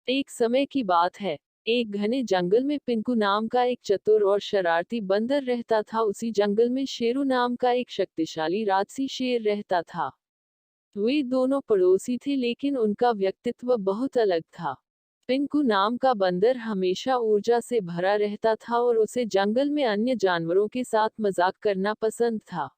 एक समय की बात है। एक घने जंगल में पिंकू नाम का एक चतुर और शरारती बंदर रहता था। उसी जंगल में शेरू नाम का एक शक्तिशाली राजसी शेर रहता था। वे दोनों पड़ोसी थे, लेकिन उनका व्यक्तित्व बहुत अलग था। पिंकू नाम का बंदर हमेशा ऊर्जा से भरा रहता था और उसे जंगल में अन्य जानवरों के साथ मजाक करना पसंद था।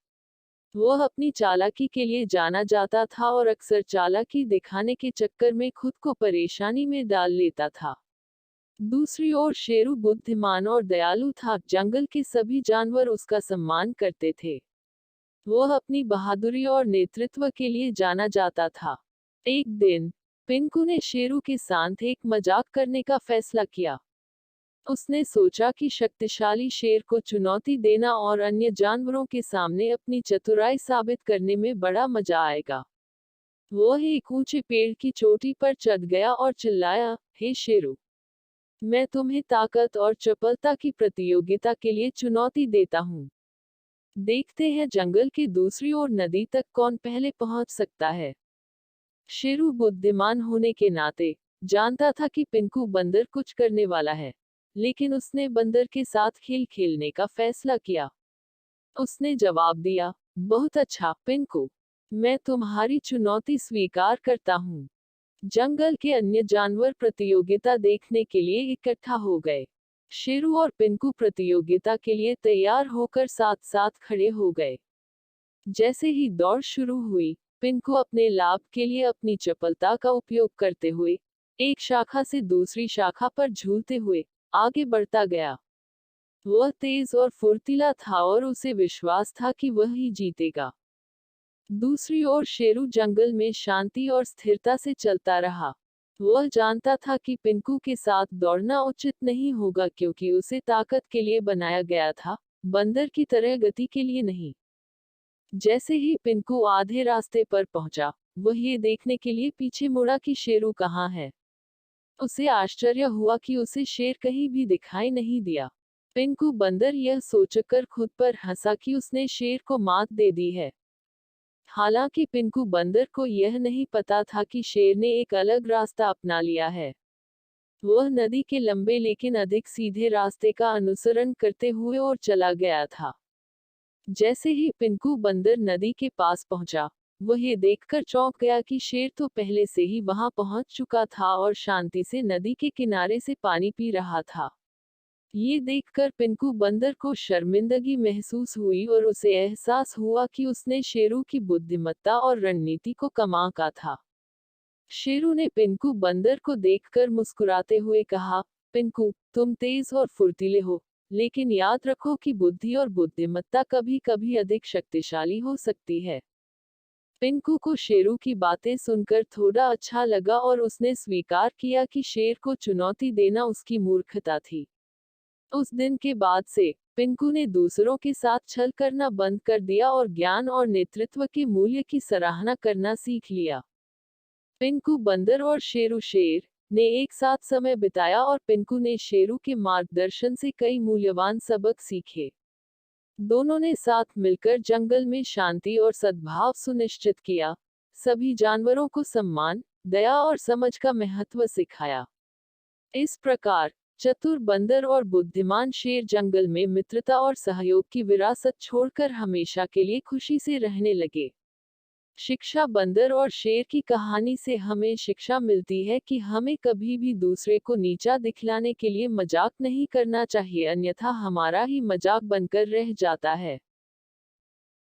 वह अपनी चालाकी के लिए जाना जाता था और अक्सर चालाकी दिखाने के चक्कर में खुद को परेशानी में डाल लेता था। दूसरी ओर शेरू बुद्धिमान और दयालु था। जंगल के सभी जानवर उसका सम्मान करते थे। वह अपनी बहादुरी और नेतृत्व के लिए जाना जाता था। एक दिन पिंकू ने शेरू के साथ एक मजाक करने का फैसला किया। उसने सोचा कि शक्तिशाली शेर को चुनौती देना और अन्य जानवरों के सामने अपनी चतुराई साबित करने में बड़ा मजा आएगा। वह एक ऊंचे पेड़ की चोटी पर चढ़ गया और चिल्लाया, हे शेरू, मैं तुम्हें ताकत और चपलता की प्रतियोगिता के लिए चुनौती देता हूँ। देखते हैं जंगल की दूसरी ओर नदी तक कौन पहले पहुंच सकता है। शेरू बुद्धिमान होने के नाते जानता था कि पिंकू बंदर कुछ करने वाला है, लेकिन उसने बंदर के साथ खेल खेलने का फैसला किया। उसने जवाब दिया, बहुत अच्छा पिंकू, मैं तुम्हारी चुनौती स्वीकार करता हूँ। जंगल के अन्य जानवर प्रतियोगिता देखने के लिए इकट्ठा हो गए। शेरू और पिंकू प्रतियोगिता के लिए तैयार होकर साथ साथ खड़े हो गए। जैसे ही दौड़ शुरू हुई, पिंकू अपने लाभ के लिए अपनी चपलता का उपयोग करते हुए एक शाखा से दूसरी शाखा पर झूलते हुए आगे बढ़ता गया। वह तेज और फुर्तीला था और उसे विश्वास था कि वह ही जीतेगा। दूसरी ओर शेरू जंगल में शांति और स्थिरता से चलता रहा। वह जानता था कि पिंकू के साथ दौड़ना उचित नहीं होगा, क्योंकि उसे ताकत के लिए बनाया गया था, बंदर की तरह गति के लिए नहीं। जैसे ही पिंकू आधे रास्ते पर पहुंचा, वह ये देखने के लिए पीछे मुड़ा कि शेरू कहाँ है। उसे आश्चर्य हुआ कि उसे शेर कहीं भी दिखाई नहीं दिया। पिंकू बंदर यह सोचकर खुद पर हंसा कि उसने शेर को मात दे दी है। हालांकि पिंकू बंदर को यह नहीं पता था कि शेर ने एक अलग रास्ता अपना लिया है। वह नदी के लंबे लेकिन अधिक सीधे रास्ते का अनुसरण करते हुए और चला गया था। जैसे ही पिंकू बंदर नदी के पास पहुंचा, वह ये देखकर चौंक गया कि शेर तो पहले से ही वहां पहुंच चुका था और शांति से नदी के किनारे से पानी पी रहा था। ये देखकर पिंकू बंदर को शर्मिंदगी महसूस हुई और उसे एहसास हुआ कि उसने शेरू की बुद्धिमत्ता और रणनीति को कमा का था। शेरू ने पिंकू बंदर को देखकर मुस्कुराते हुए कहा, पिंकू, तुम तेज और फुर्तीले हो, लेकिन याद रखो कि बुद्धि और बुद्धिमत्ता कभी कभी अधिक शक्तिशाली हो सकती है। पिंकू को शेरू की बातें सुनकर थोड़ा अच्छा लगा और उसने स्वीकार किया कि शेर को चुनौती देना उसकी मूर्खता थी। उस दिन के बाद से पिंकू ने दूसरों के साथ छल करना बंद कर दिया और ज्ञान और नेतृत्व के मूल्य की सराहना करना सीख लिया। पिंकू बंदर और शेरू शेर ने एक साथ समय बिताया और पिंकू ने शेरू के मार्गदर्शन से कई मूल्यवान सबक सीखे। दोनों ने साथ मिलकर जंगल में शांति और सद्भाव सुनिश्चित किया, सभी जानवरों को सम्मान, दया और समझ का महत्व सिखाया। इस प्रकार चतुर बंदर और बुद्धिमान शेर जंगल में मित्रता और सहयोग की विरासत छोड़कर हमेशा के लिए खुशी से रहने लगे। शिक्षा बंदर और शेर की कहानी से हमें शिक्षा मिलती है कि हमें कभी भी दूसरे को नीचा दिखलाने के लिए मजाक नहीं करना चाहिए, अन्यथा हमारा ही मजाक बनकर रह जाता है।